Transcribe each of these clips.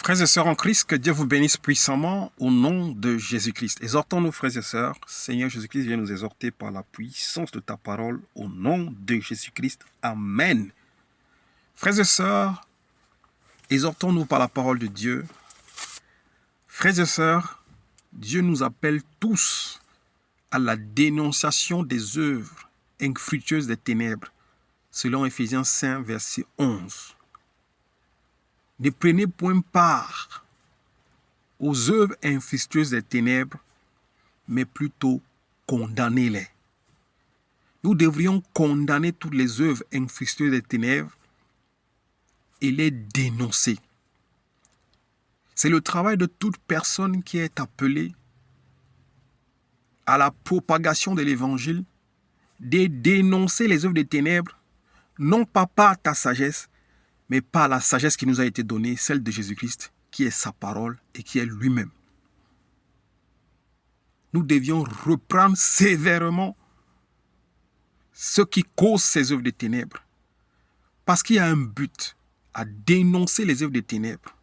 Frères et sœurs en Christ, que Dieu vous bénisse puissamment au nom de Jésus-Christ. Exhortons-nous, frères et sœurs. Seigneur Jésus-Christ vient nous exhorter par la puissance de ta parole au nom de Jésus-Christ. Amen. Frères et sœurs, exhortons-nous par la parole de Dieu. Frères et sœurs, Dieu nous appelle tous à la dénonciation des œuvres infructueuses des ténèbres, selon Éphésiens 5, verset 11. Ne prenez point part aux œuvres infructueuses des ténèbres, mais plutôt condamnez-les. Nous devrions condamner toutes les œuvres infructueuses des ténèbres et les dénoncer. C'est le travail de toute personne qui est appelée à la propagation de l'évangile, de dénoncer les œuvres des ténèbres, non pas par ta sagesse, mais par la sagesse qui nous a été donnée, celle de Jésus-Christ, qui est sa parole et qui est lui-même. Nous devions reprendre sévèrement ce qui cause ces œuvres des ténèbres, parce qu'il y a un but à dénoncer les œuvres des ténèbres.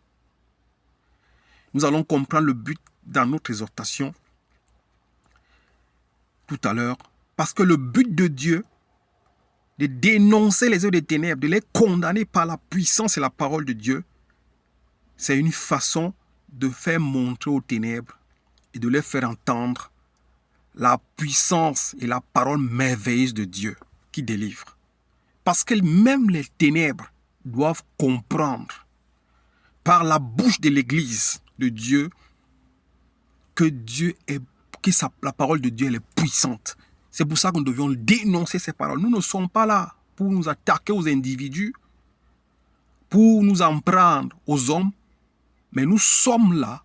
Nous allons comprendre le but dans notre exhortation tout à l'heure, parce que le but de Dieu, de dénoncer les œuvres des ténèbres, de les condamner par la puissance et la parole de Dieu, c'est une façon de faire montrer aux ténèbres et de leur faire entendre la puissance et la parole merveilleuse de Dieu qui délivre. Parce que même les ténèbres doivent comprendre par la bouche de l'Église de Dieu que la parole de Dieu elle est puissante. C'est pour ça que nous devions dénoncer ces paroles. Nous ne sommes pas là pour nous attaquer aux individus, pour nous en prendre aux hommes, mais nous sommes là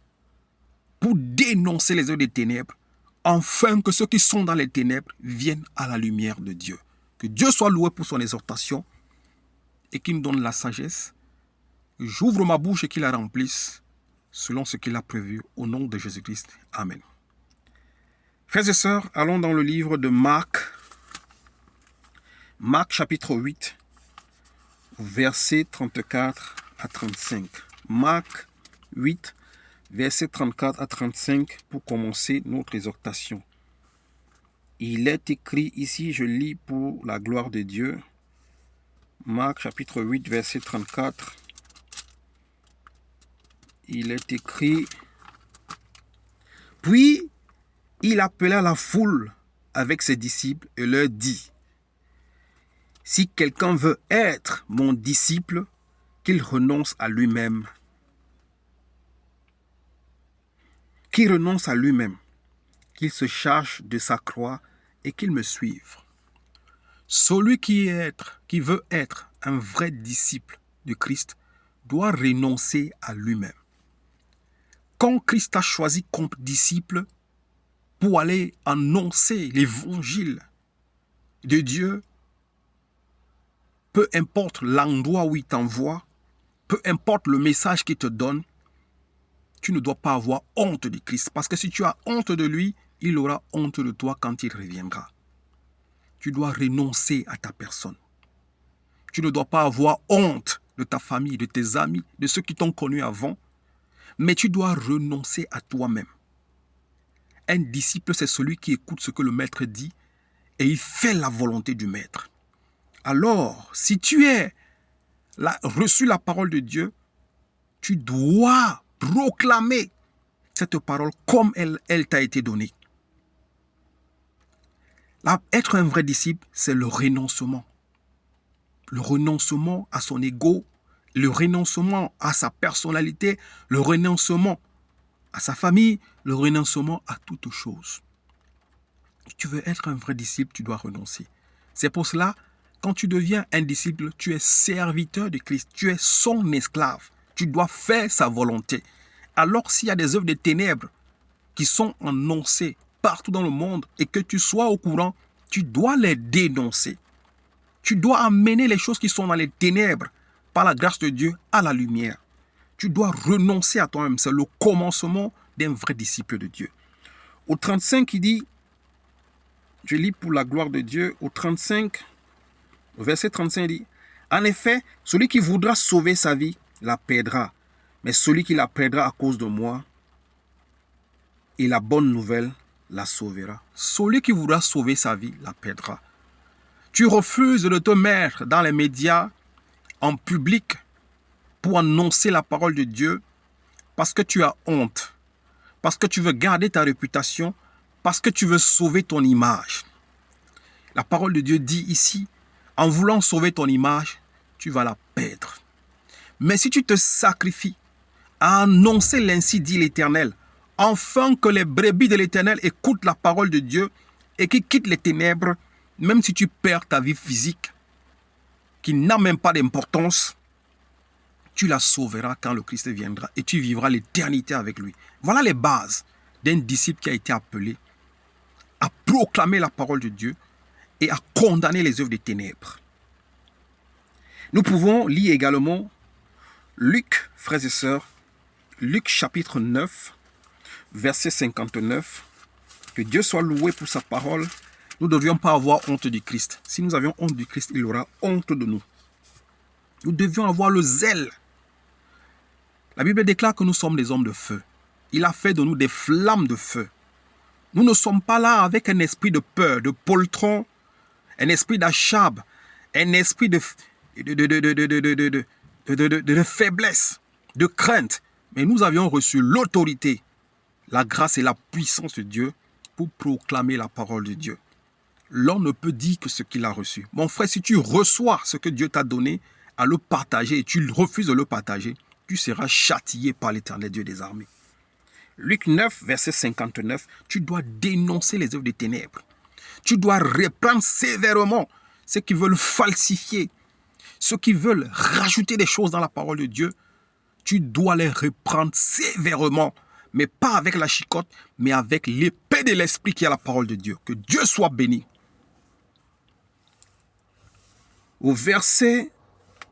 pour dénoncer les œuvres des ténèbres, afin que ceux qui sont dans les ténèbres viennent à la lumière de Dieu. Que Dieu soit loué pour son exhortation et qu'il nous donne la sagesse. J'ouvre ma bouche et qu'il la remplisse selon ce qu'il a prévu au nom de Jésus-Christ. Amen. Frères et sœurs, allons dans le livre de Marc. Marc chapitre 8, versets 34 à 35. Marc 8, versets 34 à 35 pour commencer notre exhortation. Il est écrit ici, je lis pour la gloire de Dieu. Marc chapitre 8, verset 34. Il est écrit: Puis il appela la foule avec ses disciples et leur dit: Si quelqu'un veut être mon disciple, qu'il renonce à lui-même. Qu'il renonce à lui-même, qu'il se charge de sa croix et qu'il me suive. Celui qui veut être un vrai disciple de Christ doit renoncer à lui-même. Quand Christ a choisi comme disciple pour aller annoncer l'évangile de Dieu, peu importe l'endroit où il t'envoie, peu importe le message qu'il te donne, tu ne dois pas avoir honte de Christ. Parce que si tu as honte de lui, il aura honte de toi quand il reviendra. Tu dois renoncer à ta personne. Tu ne dois pas avoir honte de ta famille, de tes amis, de ceux qui t'ont connu avant, mais tu dois renoncer à toi-même. Un disciple, c'est celui qui écoute ce que le maître dit et il fait la volonté du maître. Alors, si tu as reçu la parole de Dieu, tu dois proclamer cette parole comme elle t'a été donnée. Être un vrai disciple, c'est le renoncement. Le renoncement à son ego, le renoncement à sa personnalité, le renoncement à sa famille, le renoncement à toute chose. Si tu veux être un vrai disciple, tu dois renoncer. C'est pour cela, quand tu deviens un disciple, tu es serviteur de Christ, tu es son esclave. Tu dois faire sa volonté. Alors s'il y a des œuvres de ténèbres qui sont annoncées partout dans le monde et que tu sois au courant, tu dois les dénoncer. Tu dois amener les choses qui sont dans les ténèbres par la grâce de Dieu à la lumière. Tu dois renoncer à toi-même. C'est le commencement d'un vrai disciple de Dieu. Au 35, il dit, je lis pour la gloire de Dieu, au 35, au verset 35, il dit: En effet, celui qui voudra sauver sa vie la perdra, Mais celui qui la perdra à cause de moi, et la bonne nouvelle la sauvera. Celui qui voudra sauver sa vie la perdra. Tu refuses de te mettre dans les médias, en public, pour annoncer la parole de Dieu, parce que tu as honte, parce que tu veux garder ta réputation, parce que tu veux sauver ton image. La parole de Dieu dit ici, en voulant sauver ton image, tu vas la perdre. Mais si tu te sacrifies à annoncer l'ainsi dit l'Éternel, afin que les brebis de l'Éternel écoutent la parole de Dieu et qu'ils quittent les ténèbres, même si tu perds ta vie physique, qui n'a même pas d'importance, tu la sauveras quand le Christ viendra et tu vivras l'éternité avec lui. Voilà les bases d'un disciple qui a été appelé à proclamer la parole de Dieu et à condamner les œuvres des ténèbres. Nous pouvons lire également Luc, frères et sœurs, Luc chapitre 9, verset 59. Que Dieu soit loué pour sa parole. Nous ne devions pas avoir honte du Christ. Si nous avions honte du Christ, il aura honte de nous. Nous devions avoir le zèle. La Bible déclare que nous sommes des hommes de feu. Il a fait de nous des flammes de feu. Nous ne sommes pas là avec un esprit de peur, de poltron, un esprit d'achab, un esprit de faiblesse, de crainte. Mais nous avions reçu l'autorité, la grâce et la puissance de Dieu pour proclamer la parole de Dieu. L'homme ne peut dire que ce qu'il a reçu. Mon frère, si tu reçois ce que Dieu t'a donné à le partager et tu refuses de le partager, tu seras châtié par l'Éternel Dieu des armées. Luc 9, verset 59, tu dois dénoncer les œuvres des ténèbres. Tu dois reprendre sévèrement ceux qui veulent falsifier, ceux qui veulent rajouter des choses dans la parole de Dieu. Tu dois les reprendre sévèrement, mais pas avec la chicotte, mais avec l'épée de l'esprit qui est la parole de Dieu. Que Dieu soit béni. Au verset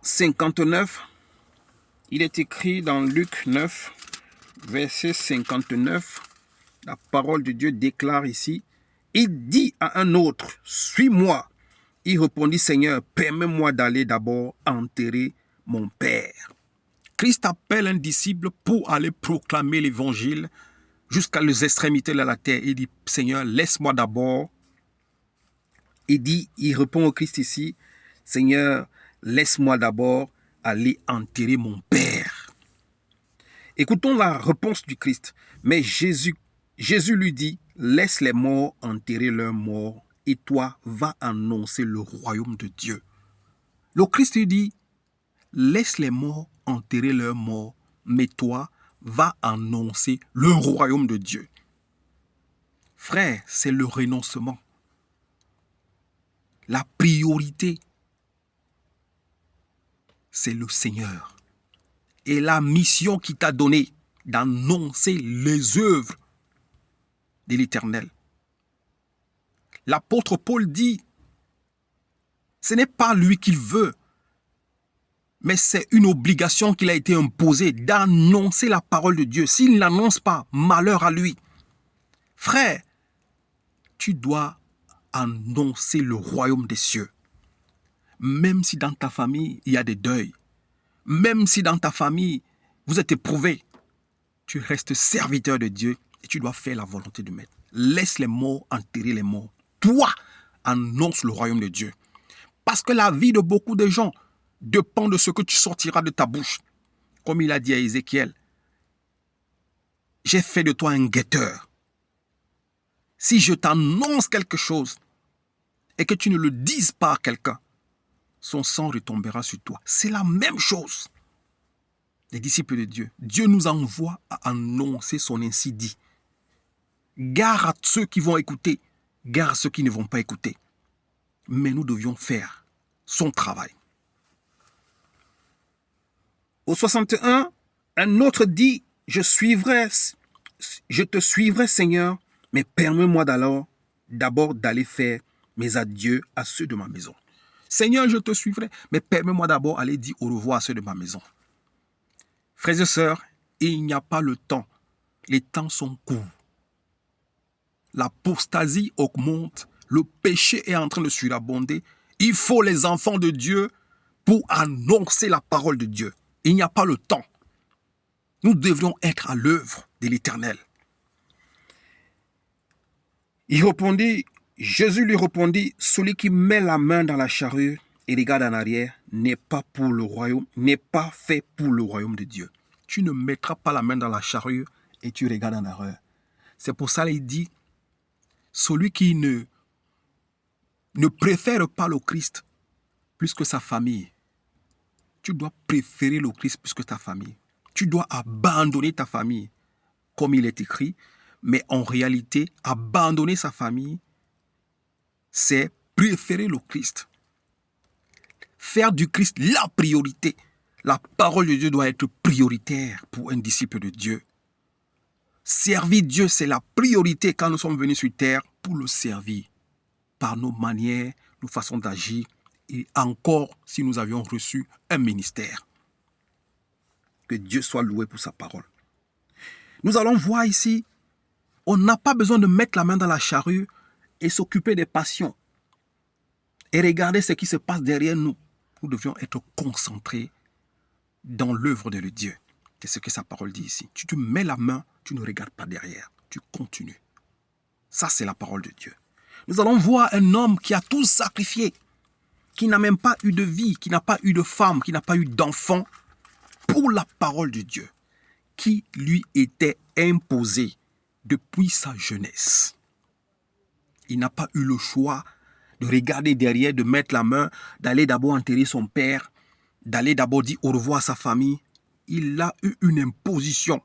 59, il est écrit dans Luc 9, verset 59, la parole de Dieu déclare ici, il dit à un autre, suis-moi. Il répondit, Seigneur, permets-moi d'aller d'abord enterrer mon père. Christ appelle un disciple pour aller proclamer l'évangile jusqu'à les extrémités de la terre. Il dit, Seigneur, laisse-moi d'abord. Il répond au Christ ici, Seigneur, laisse-moi d'abord aller enterrer mon père. Écoutons la réponse du Christ. Mais Jésus lui dit, laisse les morts enterrer leurs morts et toi, va annoncer le royaume de Dieu. Le Christ lui dit, laisse les morts enterrer leurs morts, mais toi, va annoncer le royaume de Dieu. Frère, c'est le renoncement. La priorité, c'est le Seigneur. Et la mission qu'il t'a donnée d'annoncer les œuvres de l'Éternel. L'apôtre Paul dit, ce n'est pas lui qu'il veut, mais c'est une obligation qu'il a été imposée d'annoncer la parole de Dieu. S'il n'annonce pas, malheur à lui. Frère, tu dois annoncer le royaume des cieux. Même si dans ta famille, il y a des deuils, même si dans ta famille, vous êtes éprouvé, tu restes serviteur de Dieu et tu dois faire la volonté du Maître. Laisse les morts enterrer les morts. Toi, annonce le royaume de Dieu. Parce que la vie de beaucoup de gens dépend de ce que tu sortiras de ta bouche. Comme il a dit à Ézéchiel, j'ai fait de toi un guetteur. Si je t'annonce quelque chose et que tu ne le dises pas à quelqu'un, son sang retombera sur toi. C'est la même chose. Les disciples de Dieu, Dieu nous envoie à annoncer son ainsi dit. Gare à ceux qui vont écouter, gare à ceux qui ne vont pas écouter. Mais nous devions faire son travail. Au 61, un autre dit, je te suivrai, Seigneur, mais permets-moi d'abord d'aller faire mes adieux à ceux de ma maison. Seigneur, je te suivrai, mais permets-moi d'abord d'aller dire au revoir à ceux de ma maison. Frères et sœurs, il n'y a pas le temps. Les temps sont courts. L'apostasie augmente, le péché est en train de surabonder. Il faut les enfants de Dieu pour annoncer la parole de Dieu. Il n'y a pas le temps. Nous devrions être à l'œuvre de l'Éternel. Jésus lui répondit, celui qui met la main dans la charrue et regarde en arrière n'est pas pour le royaume, n'est pas fait pour le royaume de Dieu. Tu ne mettras pas la main dans la charrue et tu regardes en arrière. C'est pour ça qu'il dit, celui qui ne préfère pas le Christ plus que sa famille. Tu dois préférer le Christ plus que ta famille. Tu dois abandonner ta famille, comme il est écrit, mais en réalité, abandonner sa famille, c'est préférer le Christ. Faire du Christ la priorité. La parole de Dieu doit être prioritaire pour un disciple de Dieu. Servir Dieu, c'est la priorité quand nous sommes venus sur terre pour le servir. Par nos manières, nos façons d'agir, et encore si nous avions reçu un ministère. Que Dieu soit loué pour sa parole. Nous allons voir ici, on n'a pas besoin de mettre la main dans la charrue et s'occuper des passions. Et regarder ce qui se passe derrière nous. Nous devions être concentrés dans l'œuvre de Dieu. C'est ce que sa parole dit ici. Tu te mets la main, tu ne regardes pas derrière. Tu continues. Ça, c'est la parole de Dieu. Nous allons voir un homme qui a tout sacrifié, qui n'a même pas eu de vie, qui n'a pas eu de femme, qui n'a pas eu d'enfant, pour la parole de Dieu, qui lui était imposée depuis sa jeunesse. Il n'a pas eu le choix de regarder derrière, de mettre la main, d'aller d'abord enterrer son père, d'aller d'abord dire au revoir à sa famille. Il a eu une imposition,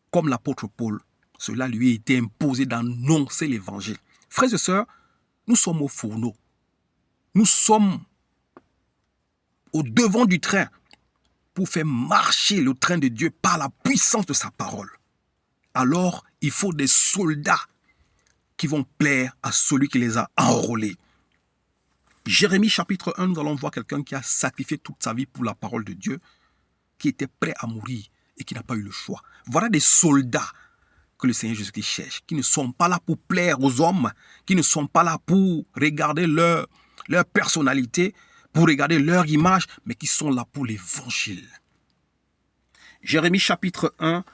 comme l'apôtre Paul. Cela lui a été imposé d'annoncer l'évangile. Frères et sœurs, nous sommes au fourneau. Nous sommes au devant du train pour faire marcher le train de Dieu par la puissance de sa parole. Alors, il faut des soldats qui vont plaire à celui qui les a enrôlés. Jérémie chapitre 1, nous allons voir quelqu'un qui a sacrifié toute sa vie pour la parole de Dieu, qui était prêt à mourir et qui n'a pas eu le choix. Voilà des soldats que le Seigneur Jésus-Christ cherche, qui ne sont pas là pour plaire aux hommes, qui ne sont pas là pour regarder leur personnalité, pour regarder leur image, mais qui sont là pour l'évangile. Jérémie chapitre 1,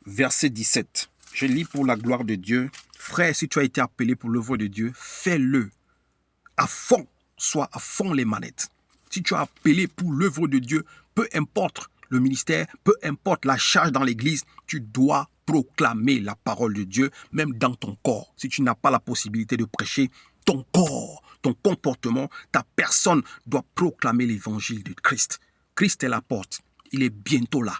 verset 17. Je lis pour la gloire de Dieu. Frère, si tu as été appelé pour l'œuvre de Dieu, fais-le à fond, soit à fond les manettes. Si tu as appelé pour l'œuvre de Dieu, peu importe le ministère, peu importe la charge dans l'église, tu dois proclamer la parole de Dieu, même dans ton corps. Si tu n'as pas la possibilité de prêcher, ton corps, ton comportement, ta personne doit proclamer l'évangile de Christ. Christ est la porte. Il est bientôt là.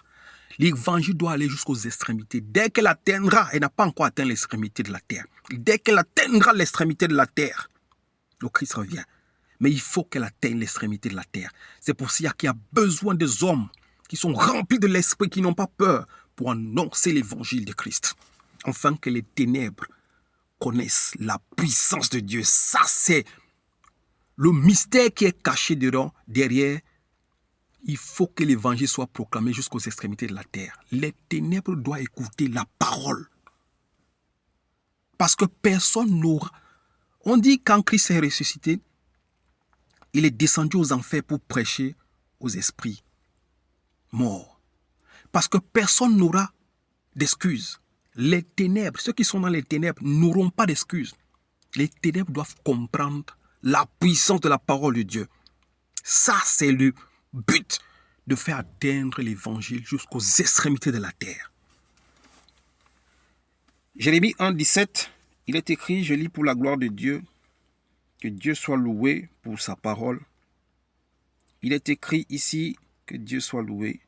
L'évangile doit aller jusqu'aux extrémités. Dès qu'elle atteindra, elle n'a pas encore atteint l'extrémité de la terre. Dès qu'elle atteindra l'extrémité de la terre, le Christ revient. Mais il faut qu'elle atteigne l'extrémité de la terre. C'est pour ça qu'il y a besoin des hommes qui sont remplis de l'esprit, qui n'ont pas peur pour annoncer l'évangile de Christ. Afin que les ténèbres connaissent la puissance de Dieu. Ça, c'est le mystère qui est caché derrière. Il faut que l'évangile soit proclamé jusqu'aux extrémités de la terre. Les ténèbres doivent écouter la parole. Parce que personne n'aura... On dit quand Christ est ressuscité, il est descendu aux enfers pour prêcher aux esprits morts. Parce que personne n'aura d'excuses. Les ténèbres, ceux qui sont dans les ténèbres n'auront pas d'excuses. Les ténèbres doivent comprendre la puissance de la parole de Dieu. Ça, c'est le but de faire atteindre l'évangile jusqu'aux extrémités de la terre. Jérémie 1, 17, il est écrit, je lis pour la gloire de Dieu, que Dieu soit loué pour sa parole. Il est écrit ici, que Dieu soit loué.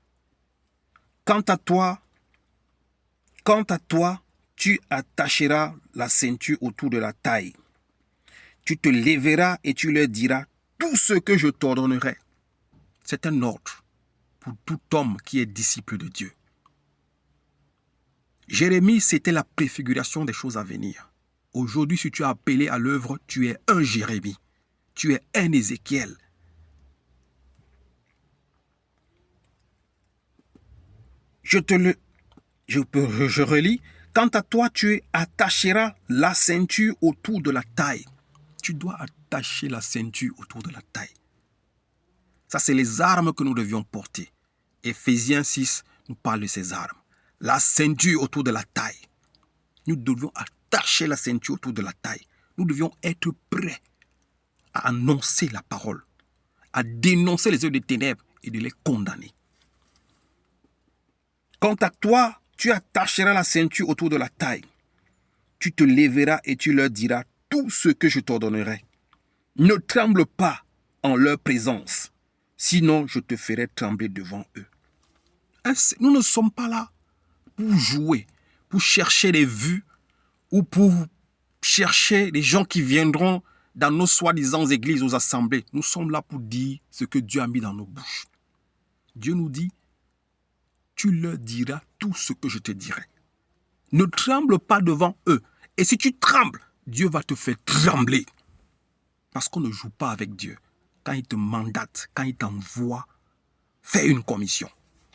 Quant à toi, tu attacheras la ceinture autour de la taille. Tu te lèveras et tu leur diras tout ce que je t'ordonnerai. C'est un ordre pour tout homme qui est disciple de Dieu. Jérémie, c'était la préfiguration des choses à venir. Aujourd'hui, si tu es appelé à l'œuvre, tu es un Jérémie. Tu es un Ézéchiel. Je relis. Quant à toi, tu attacheras la ceinture autour de la taille. Tu dois attacher la ceinture autour de la taille. Ça, c'est les armes que nous devions porter. Éphésiens 6 nous parle de ces armes. la ceinture autour de la taille. Nous devions attacher la ceinture autour de la taille. Nous devions être prêts à annoncer la parole, à dénoncer les œuvres des ténèbres et de les condamner. Quant à toi, tu attacheras la ceinture autour de la taille. Tu te lèveras et tu leur diras tout ce que je t'ordonnerai. Ne tremble pas en leur présence, sinon je te ferai trembler devant eux. Nous ne sommes pas là pour jouer, pour chercher des vues ou pour chercher des gens qui viendront dans nos soi-disant églises, aux assemblées. Nous sommes là pour dire ce que Dieu a mis dans nos bouches. Dieu nous dit, tu leur diras tout ce que je te dirai. Ne tremble pas devant eux. Et si tu trembles, Dieu va te faire trembler. Parce qu'on ne joue pas avec Dieu. Quand il te mandate, quand il t'envoie, fais une commission.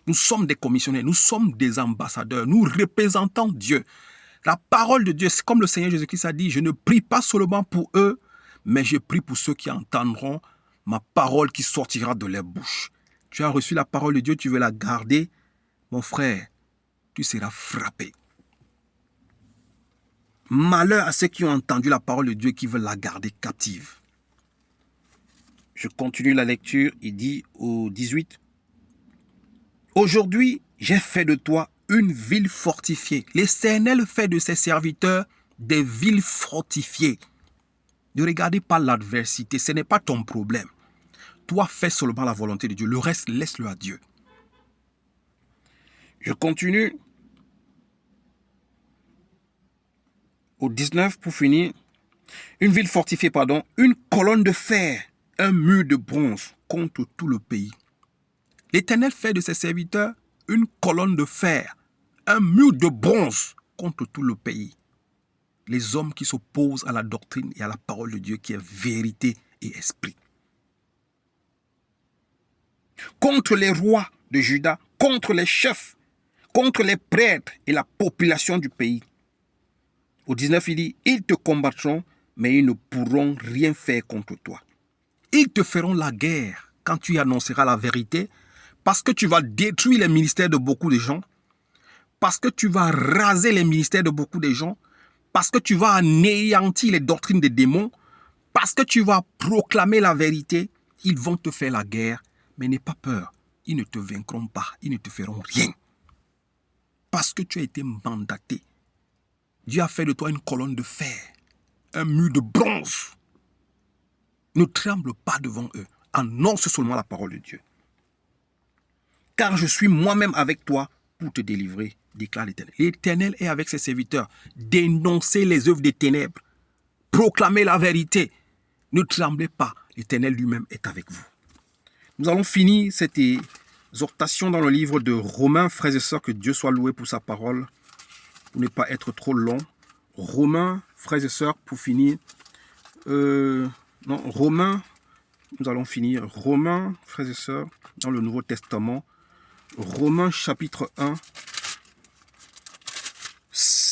Nous sommes des commissionnaires, nous sommes des ambassadeurs, nous représentons Dieu. La parole de Dieu, c'est comme le Seigneur Jésus-Christ a dit, je ne prie pas seulement pour eux, mais je prie pour ceux qui entendront ma parole qui sortira de leur bouche. Tu as reçu la parole de Dieu, tu veux la garder, mon frère, tu seras frappé. Malheur à ceux qui ont entendu la parole de Dieu et qui veulent la garder captive. Je continue la lecture, il dit au 18. Aujourd'hui, j'ai fait de toi une ville fortifiée. L'Éternel fait de ses serviteurs des villes fortifiées. Ne regardez pas l'adversité, ce n'est pas ton problème. Toi, fais seulement la volonté de Dieu. Le reste, laisse-le à Dieu. Je continue. Au 19, pour finir. Une ville fortifiée, une colonne de fer, un mur de bronze contre tout le pays. L'Éternel fait de ses serviteurs une colonne de fer, un mur de bronze contre tout le pays. Les hommes qui s'opposent à la doctrine et à la parole de Dieu qui est vérité et esprit. Contre les rois de Juda, contre les chefs, contre les prêtres et la population du pays. Au 19, il dit, ils te combattront, mais ils ne pourront rien faire contre toi. Ils te feront la guerre quand tu annonceras la vérité, parce que tu vas détruire les ministères de beaucoup de gens, parce que tu vas raser les ministères de beaucoup de gens, parce que tu vas anéantir les doctrines des démons, parce que tu vas proclamer la vérité. Ils vont te faire la guerre, mais n'aie pas peur. Ils ne te vaincront pas, ils ne te feront rien. Parce que tu as été mandaté. Dieu a fait de toi une colonne de fer, un mur de bronze. Ne tremble pas devant eux. Annonce seulement la parole de Dieu. Car je suis moi-même avec toi pour te délivrer, déclare l'Éternel. L'Éternel est avec ses serviteurs. Dénoncez les œuvres des ténèbres. Proclamez la vérité. Ne tremblez pas. L'Éternel lui-même est avec vous. Nous allons finir cette exhortation dans le livre de Romains, frères et sœurs, que Dieu soit loué pour sa parole, pour ne pas être trop long. Romains, frères et sœurs, pour finir. Romains, nous allons finir. Romains, frères et sœurs, dans le Nouveau Testament. Romains chapitre 1.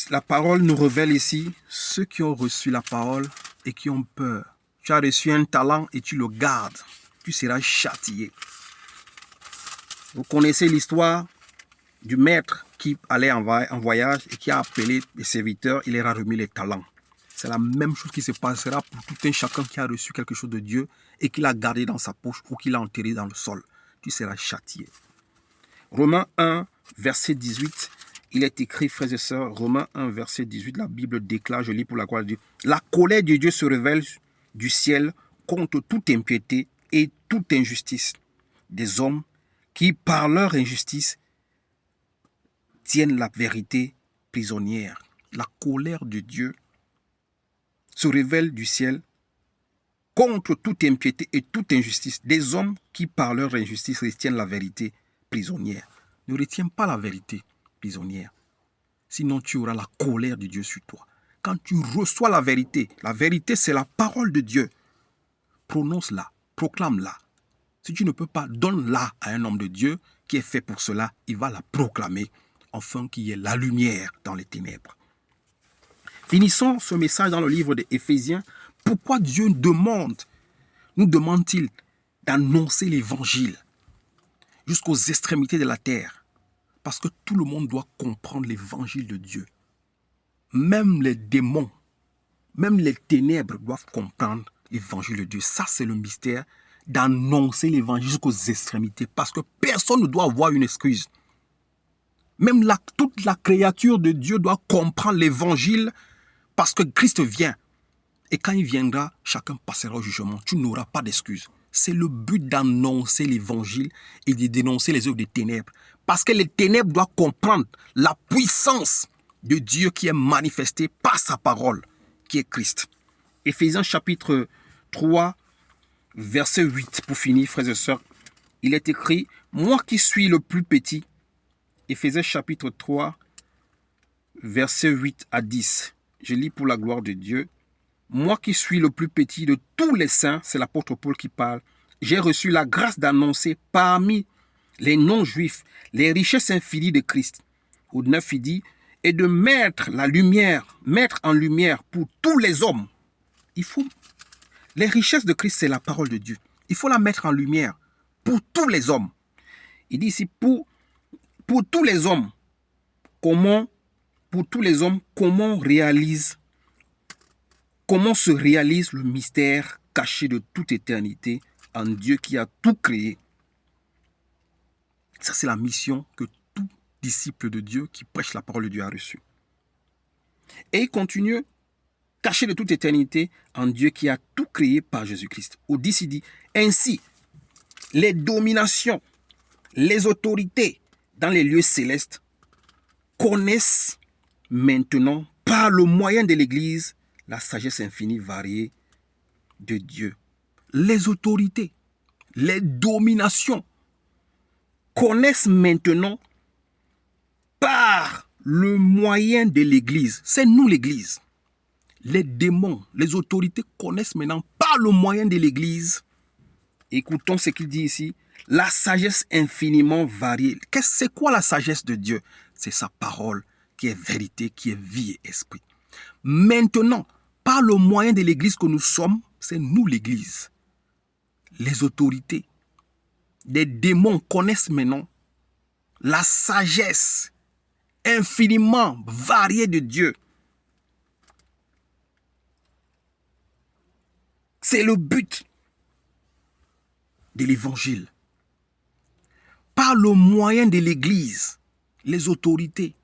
La parole nous révèle ici ceux qui ont reçu la parole et qui ont peur. Tu as reçu un talent et tu le gardes. Tu seras châtié. Vous connaissez l'histoire du maître qui allait en voyage et qui a appelé les serviteurs, il leur a remis les talents. C'est la même chose qui se passera pour tout un chacun qui a reçu quelque chose de Dieu et qui l'a gardé dans sa poche ou qui l'a enterré dans le sol. Tu seras châtié. Romains 1, verset 18, il est écrit, frères et sœurs, Romains 1, verset 18, la Bible déclare, je lis pour la gloire de Dieu, la colère de Dieu se révèle du ciel contre toute impiété et toute injustice des hommes qui, par leur injustice, tiennent la vérité prisonnière. La colère de Dieu se révèle du ciel contre toute impiété et toute injustice des hommes qui, par leur injustice, retiennent la vérité prisonnière. Ne retiens pas la vérité prisonnière. Sinon, tu auras la colère de Dieu sur toi. Quand tu reçois la vérité c'est la parole de Dieu. Prononce-la, proclame-la. Si tu ne peux pas, donne-la à un homme de Dieu qui est fait pour cela. Il va la proclamer, afin qu'il y ait la lumière dans les ténèbres. Finissons ce message dans le livre d'Éphésiens. Pourquoi Dieu nous demande-t-il d'annoncer l'évangile jusqu'aux extrémités de la terre? Parce que tout le monde doit comprendre l'évangile de Dieu. Même les démons, même les ténèbres doivent comprendre l'évangile de Dieu. Ça, c'est le mystère d'annoncer l'évangile jusqu'aux extrémités. Parce que personne ne doit avoir une excuse. Même toute la créature de Dieu doit comprendre l'évangile parce que Christ vient. Et quand il viendra, chacun passera au jugement. Tu n'auras pas d'excuse. C'est le but d'annoncer l'évangile et de dénoncer les œuvres des ténèbres. Parce que les ténèbres doivent comprendre la puissance de Dieu qui est manifestée par sa parole, qui est Christ. Éphésiens chapitre 3, verset 8, pour finir, frères et sœurs. Il est écrit, « Moi qui suis le plus petit », Éphésiens chapitre 3, verset 8 à 10. Je lis pour la gloire de Dieu. « Moi qui suis le plus petit de tous les saints, c'est l'apôtre Paul qui parle, j'ai reçu la grâce d'annoncer parmi les non-juifs les richesses infinies de Christ. » Au 9, il dit, « Et de mettre en lumière pour tous les hommes. » Les richesses de Christ, c'est la parole de Dieu. Il faut la mettre en lumière pour tous les hommes. Il dit ici, pour tous les hommes, comment se réalise le mystère caché de toute éternité en Dieu qui a tout créé. Ça, c'est la mission que tout disciple de Dieu qui prêche la parole de Dieu a reçue. Et il continue, caché de toute éternité en Dieu qui a tout créé par Jésus-Christ. Au 10, il dit, ainsi, les dominations, les autorités dans les lieux célestes connaissent maintenant, par le moyen de l'Église, la sagesse infinie variée de Dieu. Les autorités, les dominations connaissent maintenant par le moyen de l'Église. C'est nous l'Église. Les démons, les autorités connaissent maintenant par le moyen de l'Église. Écoutons ce qu'il dit ici. La sagesse infiniment variée. C'est quoi la sagesse de Dieu? C'est sa parole qui est vérité, qui est vie et esprit. Maintenant, par le moyen de l'Église que nous sommes, c'est nous l'Église. Les autorités, les démons connaissent maintenant la sagesse infiniment variée de Dieu. C'est le but de l'Évangile. Par le moyen de l'Église, les autorités,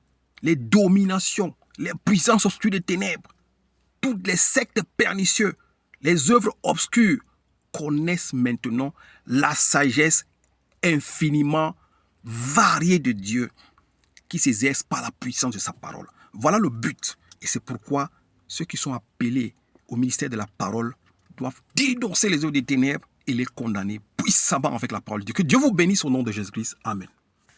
les dominations, les puissances obscures des ténèbres, toutes les sectes pernicieuses, les œuvres obscures connaissent maintenant la sagesse infiniment variée de Dieu qui s'exerce par la puissance de sa parole. Voilà le but. Et c'est pourquoi ceux qui sont appelés au ministère de la parole doivent dénoncer les œuvres des ténèbres et les condamner puissamment avec la parole de Dieu. Que Dieu vous bénisse au nom de Jésus-Christ. Amen.